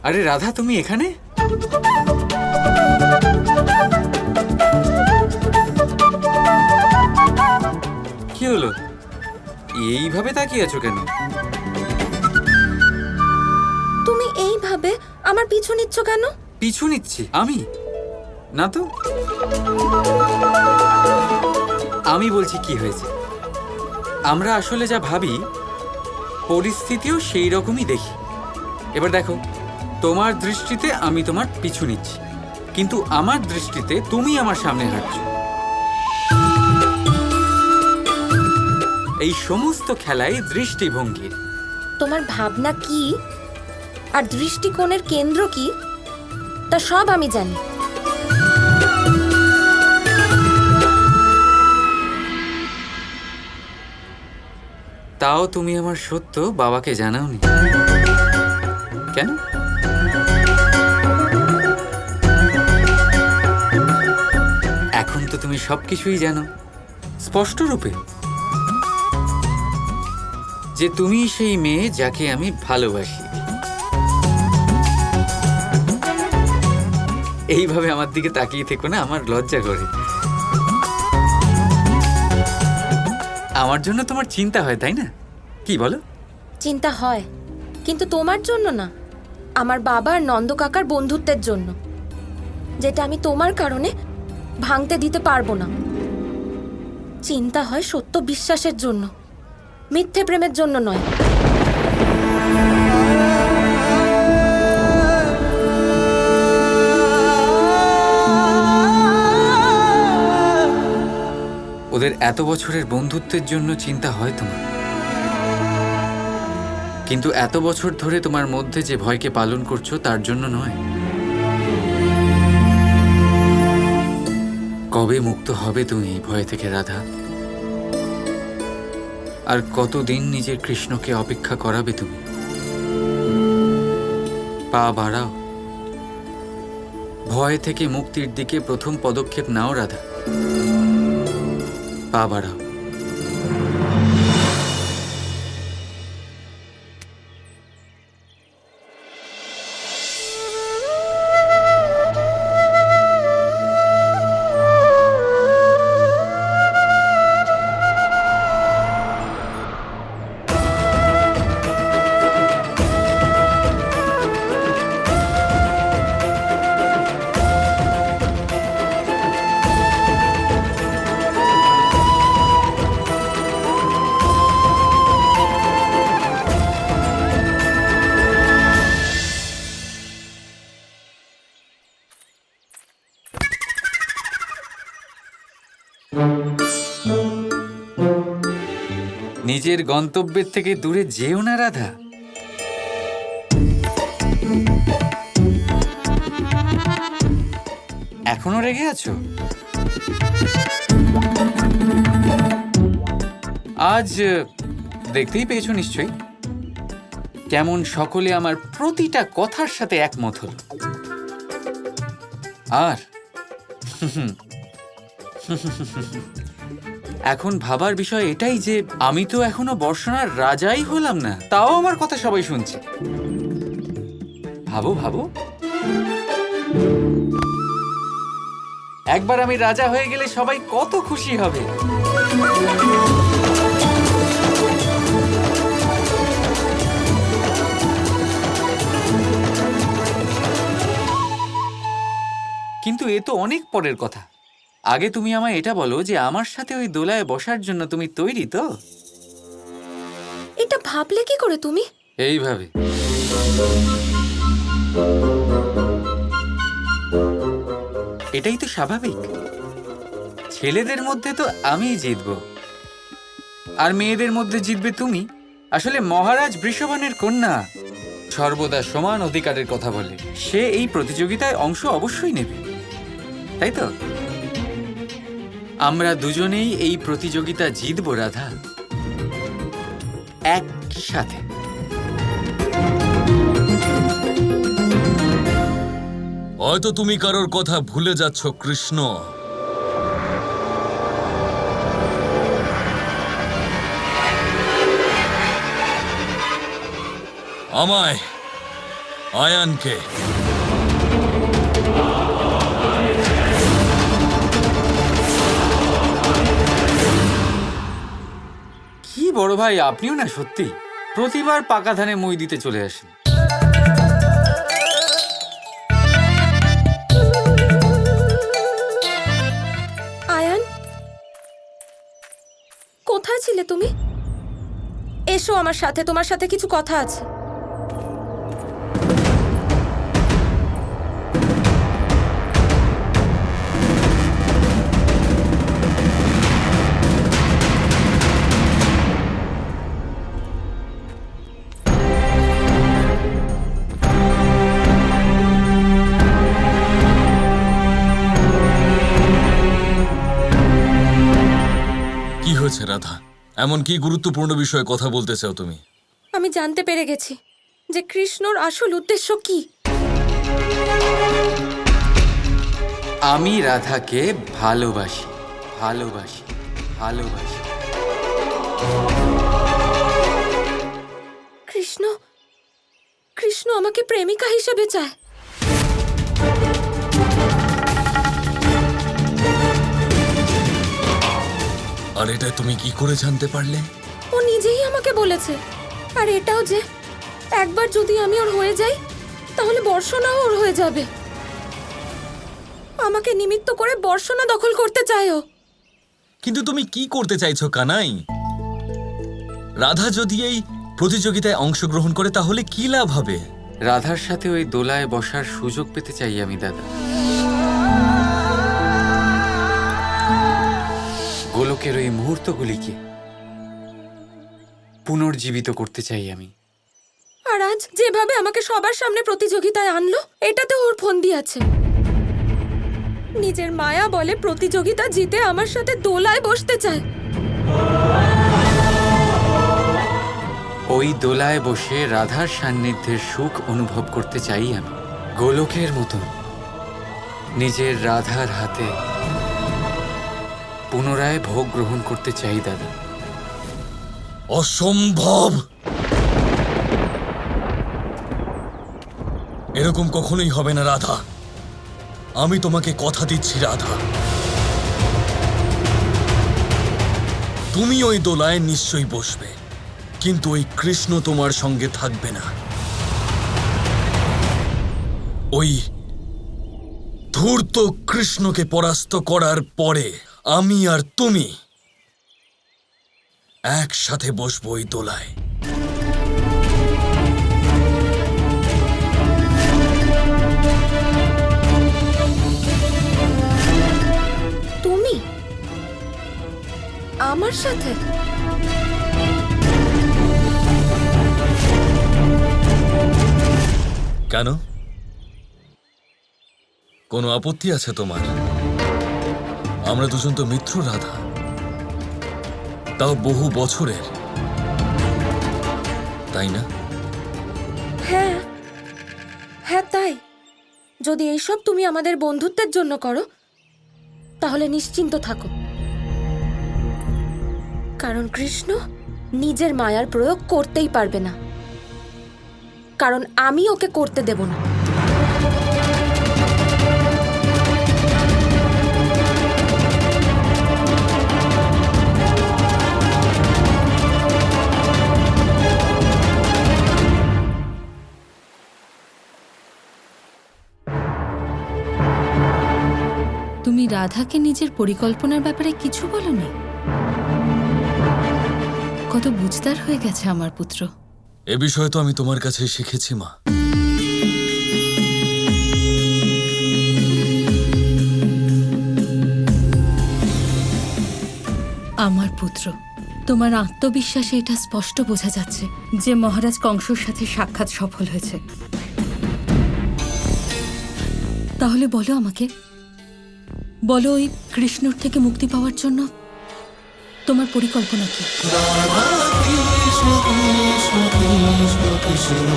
আরে রাধা, তুমি এখানে? কি হলো, এইভাবে তাকিয়ে আছো কেন? তুমি এইভাবে আমার পিছু নিচ্ছ কেন? পিছু নিচ্ছি আমি? না তো। আমি বলছি কি হয়েছে। আমরা আসলে যা ভাবি পরিস্থিতিও সেই রকমই দেখি। এবার দেখো, তোমার দৃষ্টিতে আমি তোমার পিছু নিচ্ছি, কিন্তু আমার দৃষ্টিতে তুমি আমার সামনে হাঁটছো। এই সমস্ত খেলাই দৃষ্টিভঙ্গির। তোমার ভাবনা কি আর দৃষ্টিকোণের কেন্দ্র কি তা সব আমি জানি। তাও তুমি আমার সত্য বাবাকে জানাওনি কেন? এখন তো তুমি সবকিছুই জানো স্পষ্ট রূপে, যে তুমি সেই মেয়ে যাকে আমি ভালোবাসি। এইভাবে আমার দিকে তাকিয়ে থেকো না, আমার লজ্জা করে। আমার জন্য তোমার চিন্তা হয়, তাই না? কি বলো? চিন্তা হয়, কিন্তু তোমার জন্য না, আমার বাবা আর নন্দ কাকার বন্ধুত্বের জন্য, যেটা আমি তোমার কারণে ভাঙতে দিতে পারবো না। চিন্তা হয় সত্য বিশ্বাসের জন্য, মিথ্যে প্রেমের জন্য নয়। ওদের এত বছরের বন্ধুত্বের জন্য চিন্তা হয় তোমার, কিন্তু এত বছর ধরে তোমার মধ্যে যে ভয়কে পালন করছো তার জন্য নয়। কবে মুক্ত হবে তুমি এই ভয় থেকে রাধা? আর কতদিন নিজের কৃষ্ণকে অপেক্ষা করাবে তুমি? পা বাড়াও, ভয় থেকে মুক্তির দিকে প্রথম পদক্ষেপ নাও রাধা। পা বাড়াও। নিজের গন্তব্যের থেকে দূরে যেও না রাধা। এখনো রেগে আছো? আজ দেখতেই পেয়েছো নিশ্চয়ই কেমন সকলে আমার প্রতিটা কথার সাথে একমত হল। আর এখন ভাবার বিষয় এটাই যে আমি তো এখনো বর্ষণার রাজাই হলাম না, তাও আমার কথা সবাই শুনছে। ভাবো ভাবো, একবার আমি রাজা হয়ে গেলে সবাই কত খুশি হবে। কিন্তু এ তো অনেক পরের কথা। আগে তুমি আমায় এটা বলো যে আমার সাথে ওই দোলায় বসার জন্য তুমি তৈরি তো? এটা ভাবলে কি করে তুমি? এইভাবে। এটাই তো স্বাভাবিক। ছেলেদের মধ্যে তো আমিই জিতবো, আর মেয়েদের মধ্যে জিতবে তুমি। আসলে মহারাজ বৃষভানের কন্যা সর্বদা সমান অধিকারের কথা বলে, সে এই প্রতিযোগিতায় অংশ অবশ্যই নেবে, তাই তো? আমরা দুজনেই এই প্রতিযোগিতা জিতবো রাধা, একসাথে। হয়তো তুমি কারোর কথা ভুলে যাচ্ছ কৃষ্ণ। আয়ানকে। কি বড় ভাই, আপনিও না সত্যি প্রতিবার পাকা ধানে মই দিতে চলে আসেন। আয়ান, কোথায় ছিলে তুমি? এসো আমার সাথে, তোমার সাথে কিছু কথা আছে। কি হয়েছে রাধা? এমন কি গুরুত্বপূর্ণ বিষয়ে কথা বলতে চাও তুমি? আমি জানতে পেরে গেছি যে কৃষ্ণর আসল উদ্দেশ্য কি। আমি রাধাকে ভালোবাসি, ভালোবাসি, ভালোবাসি। কৃষ্ণ কৃষ্ণ আমাকে প্রেমিকা হিসেবে চায়। আর এটা তুমি কি করে জানতে পারলে? ও নিজেই আমাকে বলেছে। আর এটাও যে একবার যদি আমি ওর হয়ে যাই তাহলে বর্ষণাও ওর হয়ে যাবে। আমাকে নিমিত্ত করে বর্ষণা দখল করতে চায় ও। কিন্তু তুমি কি করতে চাইছো কানাই? রাধা যদি এই প্রতিযোগিতায় অংশগ্রহণ করে তাহলে কি লাভ হবে? রাধার সাথে ওই দোলায় বসার সুযোগ পেতে চাই আমি দাদা। গোলকের ওই মুহূর্তগুলিকে পুনর্জীবিত করতে চাই আমি। আর আজ যেভাবে আমাকে সবার সামনে প্রতিযোগিতায় আনলো, এটাতে ওর ফন্দি আছে। নিজের মায়া বলে প্রতিযোগিতা জিতে আমার সাথে দোলায় বসতে চায়। ওই দোলায় বসে রাধার সান্নিধ্যের সুখ অনুভব করতে চাই আমি। গোলকের মতন নিজের রাধার হাতে পুনরায় ভোগ গ্রহণ করতে চাই দাদা। অসম্ভব! এরকম কখনোই হবে না রাধা। আমি তোমাকে কথা দিচ্ছি রাধা, তুমি ওই দোলায় নিশ্চয়ই বসবে, কিন্তু ওই কৃষ্ণ তোমার সঙ্গে থাকবে না। ওই ধূর্ত কৃষ্ণকে পরাস্ত করার পরে আমি আর তুমি একসাথে বসবো ওই দোলায়। তুমি আমার সাথে? কেন? কোনো আপত্তি আছে তোমার? আমরা দুজন তো মিত্র রাধা, তাও বহু বছরের, তাই না? হ্যাঁ হ্যাঁ, তাই। যদি এইসব তুমি আমাদের বন্ধুত্বের জন্য করো তাহলে নিশ্চিন্ত থাকো, কারণ কৃষ্ণ নিজের মায়ার প্রয়োগ করতেই পারবে না, কারণ আমি ওকে করতে দেব না। তুমি রাধাকে নিজের পরিকল্পনার ব্যাপারে কিছু বলনি? কত বুঝদার হয়ে গেছে আমার পুত্র। এ বিষয়ে তো আমি তোমার কাছে শিখেছি মা। আমার পুত্র, তোমার আত্মবিশ্বাসে এটা স্পষ্ট বোঝা যাচ্ছে যে মহারাজ কংসর সাথে সাক্ষাৎ সফল হয়েছে। তাহলে বলো আমাকে, বলো ওই কৃষ্ণর থেকে মুক্তি পাওয়ার জন্য তোমার পরিকল্পনা কি? কৃষ্ণ কৃষ্ণ কৃষ্ণ কৃষ্ণ